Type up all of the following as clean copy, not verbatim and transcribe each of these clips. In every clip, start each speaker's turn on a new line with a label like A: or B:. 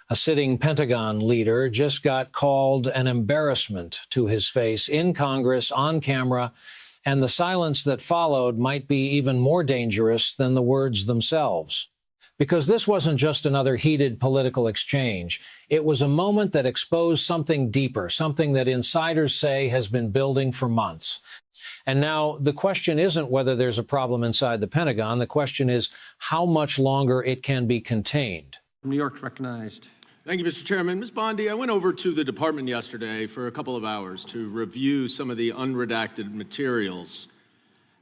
A: A sitting Pentagon leader just got called an embarrassment to his face in Congress on camera, and the silence that followed might be even more dangerous than the words themselves. Because this wasn't just another heated political exchange. It was a moment that exposed something deeper, something that insiders say has been building for months. And now the question isn't whether there's a problem inside the Pentagon. The question is how much longer it can be contained.
B: New York recognized.
C: Thank you, Mr. Chairman. Ms. Bondi, I went over to the department yesterday for a couple of hours to review some of the unredacted materials.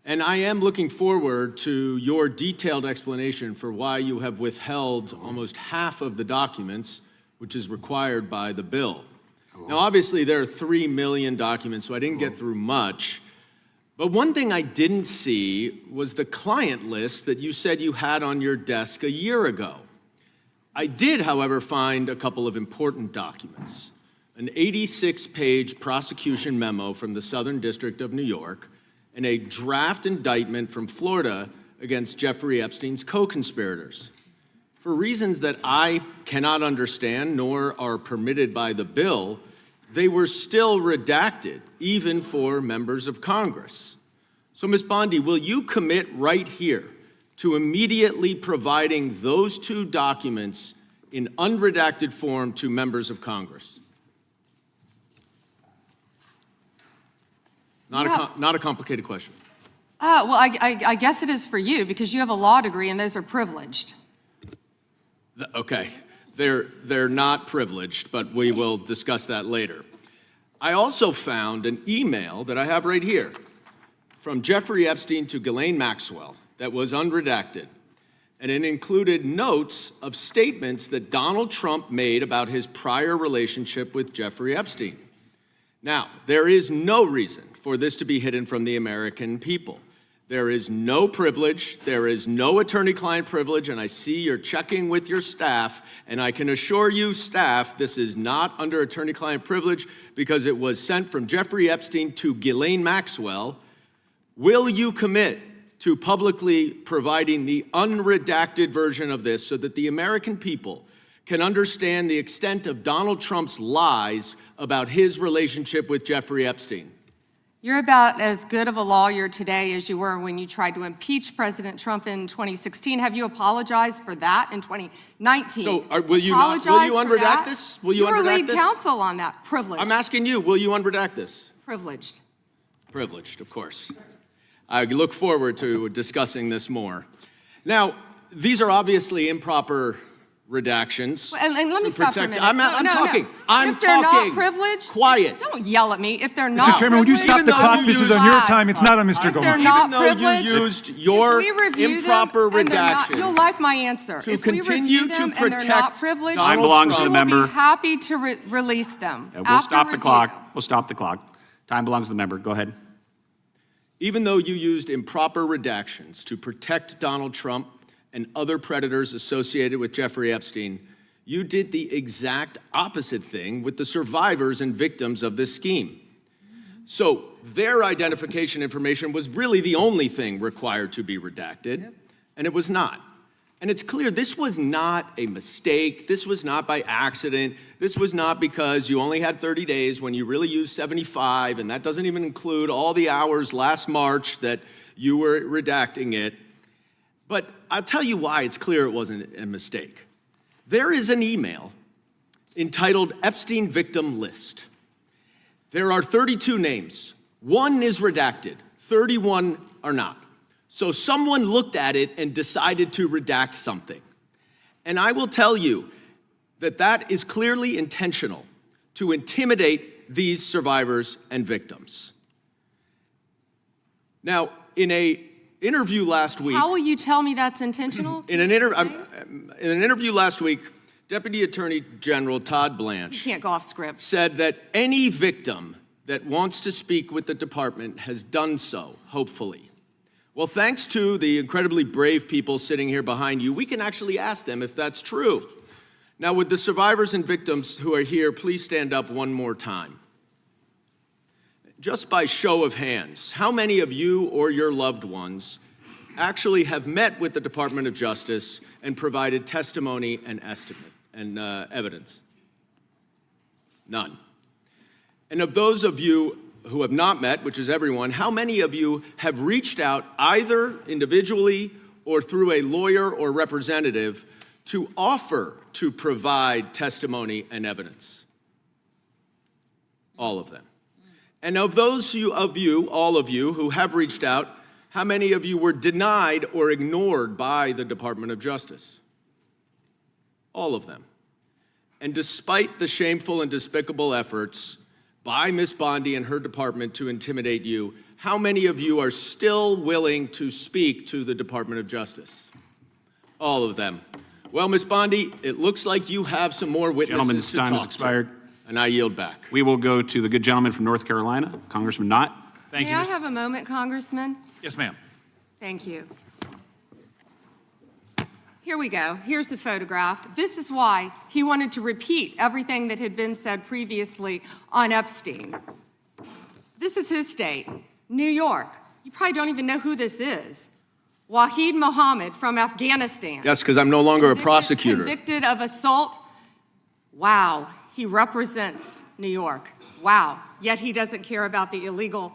C: And I am looking forward to your detailed explanation for why you have withheld almost half of the documents, which is required by the bill. Now, obviously, there are 3 million documents, so I didn't get through much. But one thing I didn't see was the client list that you said you had on your desk a year ago. I did, however, find a couple of important documents. An 86-page prosecution memo from the Southern District of New York and a draft indictment from Florida against Jeffrey Epstein's co-conspirators. For reasons that I cannot understand nor are permitted by the bill, they were still redacted, even for members of Congress. So, Ms. Bondi, will you commit right here to immediately providing those two documents in unredacted form to members of Congress? Not a complicated question.
D: Well, I guess it is for you because you have a law degree and those are privileged.
C: Okay, they're not privileged, but we will discuss that later. I also found an email that I have right here from Jeffrey Epstein to Ghislaine Maxwell that was unredacted, and it included notes of statements that Donald Trump made about his prior relationship with Jeffrey Epstein. Now, there is no reason for this to be hidden from the American people. There is no privilege, there is no attorney-client privilege, and I see you're checking with your staff, and I can assure you, staff, this is not under attorney-client privilege because it was sent from Jeffrey Epstein to Ghislaine Maxwell. Will you commit to publicly providing the unredacted version of this so that the American people can understand the extent of Donald Trump's lies about his relationship with Jeffrey Epstein?
D: You're about as good of a lawyer today as you were when you tried to impeach President Trump in 2016. Have you apologized for that in 2019?
C: So will you unredact this? Will you
D: were
C: unredact
D: lead
C: this?
D: counsel on that. Privileged.
C: I'm asking you, will you unredact this?
D: Privileged.
C: Privileged, of course. I look forward to discussing this more. Now, these are obviously improper redactions.
D: And let me stop for a minute.
C: I'm talking.
D: If they're not privileged,
C: quiet.
D: Don't yell at me. If they're not
E: Mr. Chairman, would you stop the clock? This is on your time. It's not on Mr.
D: If they're
E: Goldman.
D: not
C: Even though
D: privileged,
C: you used your improper redactions,
D: you'll like my answer.
C: to
D: if we
C: continue
D: review them
C: to
D: and they're not
C: protect
D: privileged,
C: Donald
F: Time belongs to the
D: we will
F: member.
D: be happy to release them.
F: We'll
D: after
F: stop the
D: review.
F: clock. We'll stop the clock. Time belongs to the member. Go ahead.
C: even though you used improper redactions to protect Donald Trump and other predators associated with Jeffrey Epstein, you did the exact opposite thing with the survivors and victims of this scheme. So their identification information was really the only thing required to be redacted, and it was not. And it's clear this was not a mistake. This was not by accident. This was not because you only had 30 days when you really used 75, and that doesn't even include all the hours last March that you were redacting it. But I'll tell you why it's clear it wasn't a mistake. There is an email entitled Epstein Victim List. There are 32 names. 1 is redacted, 31 are not. So someone looked at it and decided to redact something. And I will tell you that that is clearly intentional to intimidate these survivors and victims. Now, in an interview last week—
D: How will you tell me that's intentional?
C: In an interview last week, Deputy Attorney General Todd Blanche—
D: You can't go off script.
C: —said that any victim that wants to speak with the department has done so, hopefully. Well, thanks to the incredibly brave people sitting here behind you, we can actually ask them if that's true. Now, would the survivors and victims who are here please stand up one more time? Just by show of hands, how many of you or your loved ones actually have met with the Department of Justice and provided testimony and and evidence? None. And of those of you who have not met, which is everyone, how many of you have reached out either individually or through a lawyer or representative to offer to provide testimony and evidence? All of them. And of those of you, all of you, who have reached out, how many of you were denied or ignored by the Department of Justice? All of them. And despite the shameful and despicable efforts by Ms. Bondi and her department to intimidate you, how many of you are still willing to speak to the Department of Justice? All of them. Well, Ms. Bondi, it looks like you have some more witnesses to talk to.
F: Gentleman's time has expired.
C: And I yield back.
F: We will go to the good gentleman from North Carolina, Congressman Knott.
E: Thank
D: May
E: you.
D: I have a moment, Congressman?
E: Yes, ma'am.
D: Thank you. Here we go. Here's the photograph. This is why he wanted to repeat everything that had been said previously on Epstein. This is his state, New York. You probably don't even know who this is. Wahid Mohammed from Afghanistan.
C: Yes, because I'm no longer a prosecutor.
D: Convicted of assault. Wow, he represents New York. Wow, yet he doesn't care about the illegal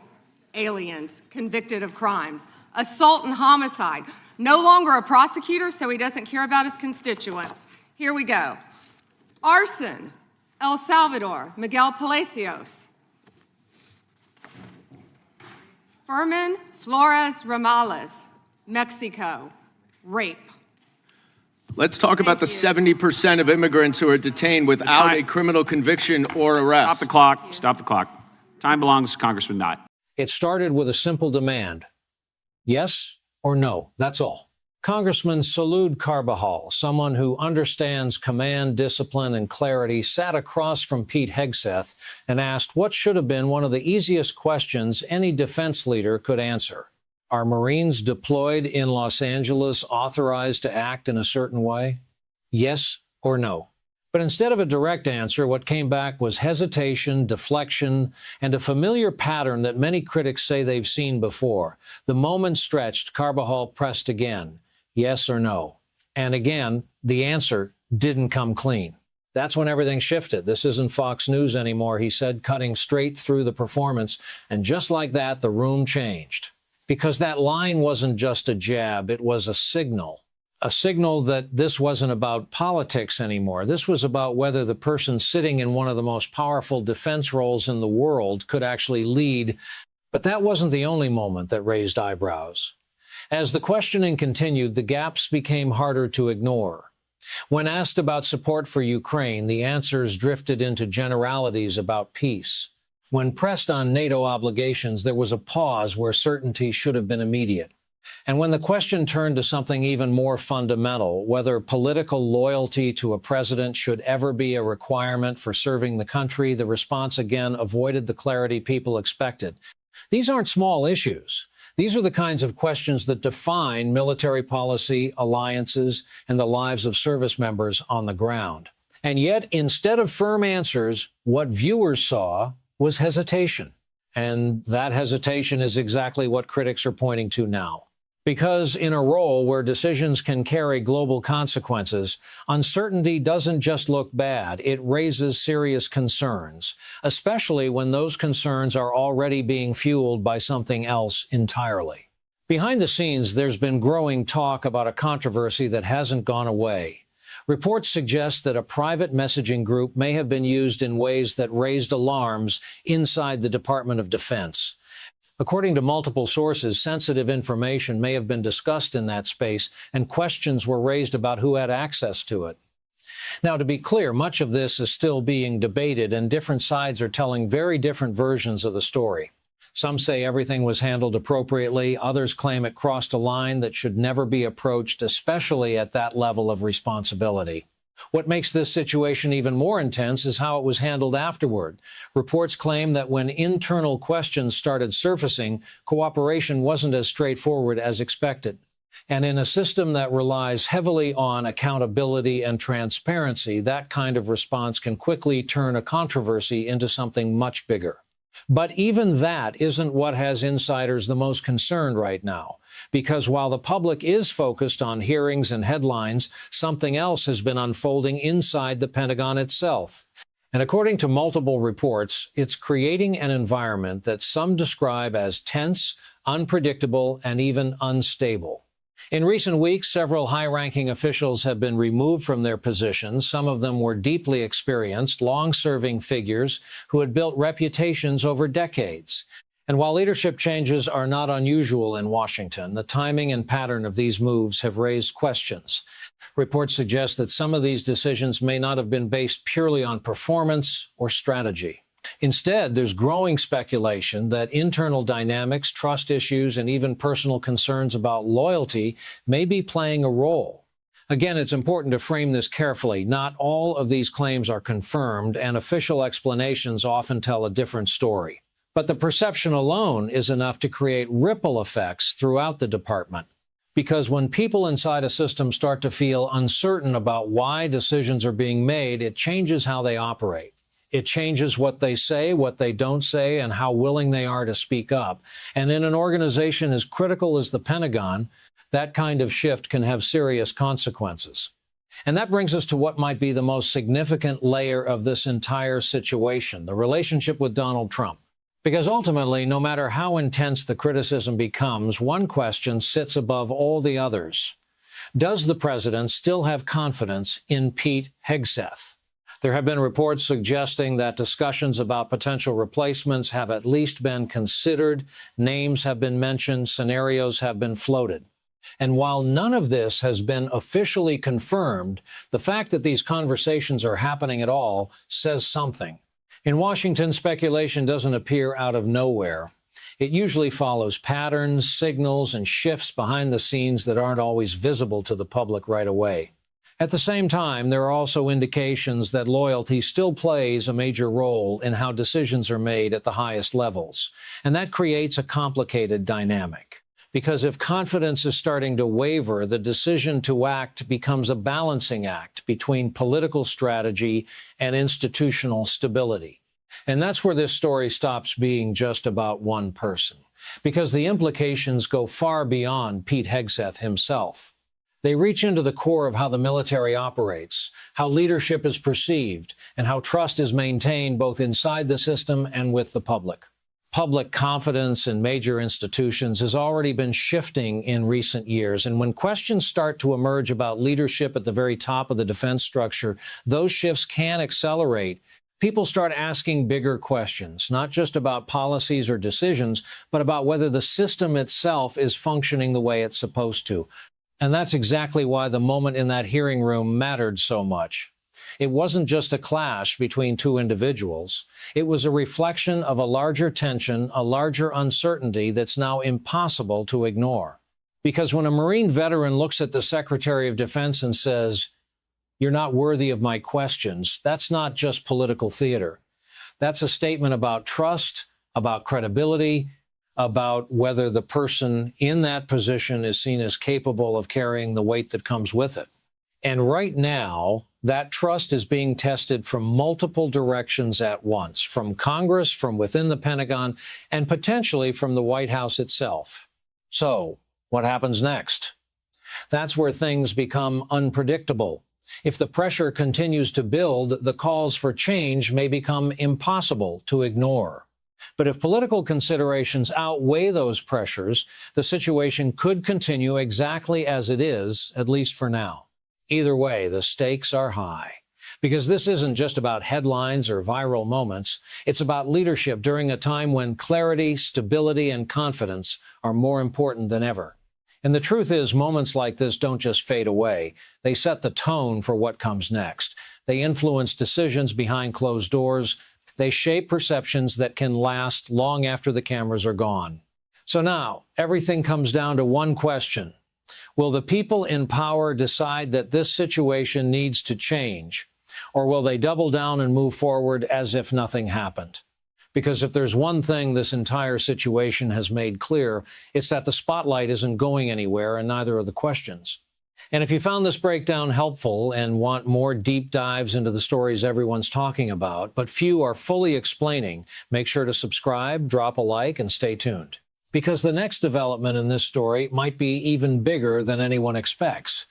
D: aliens convicted of crimes. Assault and homicide. No longer a prosecutor, so he doesn't care about his constituents. Here we go. Arson, El Salvador, Miguel Palacios. Fermin Flores Ramales, Mexico, rape.
C: Let's talk about the 70% of immigrants who are detained without a criminal conviction or arrest.
F: Stop the clock. Stop the clock. Time belongs to Congressman Knott.
A: It started with a simple demand. Yes or no, that's all. Congressman Salud Carbajal, someone who understands command, discipline, and clarity, sat across from Pete Hegseth and asked what should have been one of the easiest questions any defense leader could answer. Are Marines deployed in Los Angeles authorized to act in a certain way? Yes or no? But instead of a direct answer, what came back was hesitation, deflection, and a familiar pattern that many critics say they've seen before. The moment stretched, Carbajal pressed again, yes or no. And again, the answer didn't come clean. That's when everything shifted. This isn't Fox News anymore, he said, cutting straight through the performance. And just like that, the room changed. Because that line wasn't just a jab, it was a signal. A signal that this wasn't about politics anymore. This was about whether the person sitting in one of the most powerful defense roles in the world could actually lead. But that wasn't the only moment that raised eyebrows. As the questioning continued, the gaps became harder to ignore. When asked about support for Ukraine, the answers drifted into generalities about peace. When pressed on NATO obligations, there was a pause where certainty should have been immediate. And when the question turned to something even more fundamental, whether political loyalty to a president should ever be a requirement for serving the country, the response again avoided the clarity people expected. These aren't small issues. These are the kinds of questions that define military policy, alliances, and the lives of service members on the ground. And yet, instead of firm answers, what viewers saw was hesitation. And that hesitation is exactly what critics are pointing to now. Because in a role where decisions can carry global consequences, uncertainty doesn't just look bad, it raises serious concerns, especially when those concerns are already being fueled by something else entirely. Behind the scenes, there's been growing talk about a controversy that hasn't gone away. Reports suggest that a private messaging group may have been used in ways that raised alarms inside the Department of Defense. According to multiple sources, sensitive information may have been discussed in that space, and questions were raised about who had access to it. Now, to be clear, much of this is still being debated, and different sides are telling very different versions of the story. Some say everything was handled appropriately. Others claim it crossed a line that should never be approached, especially at that level of responsibility. What makes this situation even more intense is how it was handled afterward. Reports claim that when internal questions started surfacing, cooperation wasn't as straightforward as expected. And in a system that relies heavily on accountability and transparency, that kind of response can quickly turn a controversy into something much bigger. But even that isn't what has insiders the most concerned right now, because while the public is focused on hearings and headlines, something else has been unfolding inside the Pentagon itself. And according to multiple reports, it's creating an environment that some describe as tense, unpredictable, and even unstable. In recent weeks, several high-ranking officials have been removed from their positions. Some of them were deeply experienced, long-serving figures who had built reputations over decades. And while leadership changes are not unusual in Washington, the timing and pattern of these moves have raised questions. Reports suggest that some of these decisions may not have been based purely on performance or strategy. Instead, there's growing speculation that internal dynamics, trust issues, and even personal concerns about loyalty may be playing a role. Again, it's important to frame this carefully. Not all of these claims are confirmed, and official explanations often tell a different story. But the perception alone is enough to create ripple effects throughout the department. Because when people inside a system start to feel uncertain about why decisions are being made, it changes how they operate. It changes what they say, what they don't say, and how willing they are to speak up. And in an organization as critical as the Pentagon, that kind of shift can have serious consequences. And that brings us to what might be the most significant layer of this entire situation, the relationship with Donald Trump. Because ultimately, no matter how intense the criticism becomes, one question sits above all the others. Does the president still have confidence in Pete Hegseth? There have been reports suggesting that discussions about potential replacements have at least been considered, names have been mentioned, scenarios have been floated. And while none of this has been officially confirmed, the fact that these conversations are happening at all says something. In Washington, speculation doesn't appear out of nowhere. It usually follows patterns, signals, and shifts behind the scenes that aren't always visible to the public right away. At the same time, there are also indications that loyalty still plays a major role in how decisions are made at the highest levels. And that creates a complicated dynamic. Because if confidence is starting to waver, the decision to act becomes a balancing act between political strategy and institutional stability. And that's where this story stops being just about one person, because the implications go far beyond Pete Hegseth himself. They reach into the core of how the military operates, how leadership is perceived, and how trust is maintained both inside the system and with the public. Public confidence in major institutions has already been shifting in recent years, and when questions start to emerge about leadership at the very top of the defense structure, those shifts can accelerate. People start asking bigger questions, not just about policies or decisions, but about whether the system itself is functioning the way it's supposed to. And that's exactly why the moment in that hearing room mattered so much. It wasn't just a clash between two individuals. It was a reflection of a larger tension, a larger uncertainty that's now impossible to ignore. Because when a Marine veteran looks at the Secretary of Defense and says, "You're not worthy of my questions," that's not just political theater. That's a statement about trust, about credibility, about whether the person in that position is seen as capable of carrying the weight that comes with it. And right now, that trust is being tested from multiple directions at once, from Congress, from within the Pentagon, and potentially from the White House itself. So, what happens next? That's where things become unpredictable. If the pressure continues to build, the calls for change may become impossible to ignore. But if political considerations outweigh those pressures, the situation could continue exactly as it is, at least for now. Either way, the stakes are high. Because this isn't just about headlines or viral moments. It's about leadership during a time when clarity, stability, and confidence are more important than ever. And the truth is, moments like this don't just fade away. They set the tone for what comes next. They influence decisions behind closed doors. They shape perceptions that can last long after the cameras are gone. So now, everything comes down to one question. Will the people in power decide that this situation needs to change? Or will they double down and move forward as if nothing happened? Because if there's one thing this entire situation has made clear, it's that the spotlight isn't going anywhere, and neither are the questions. And if you found this breakdown helpful and want more deep dives into the stories everyone's talking about, but few are fully explaining, make sure to subscribe, drop a like, and stay tuned. Because the next development in this story might be even bigger than anyone expects.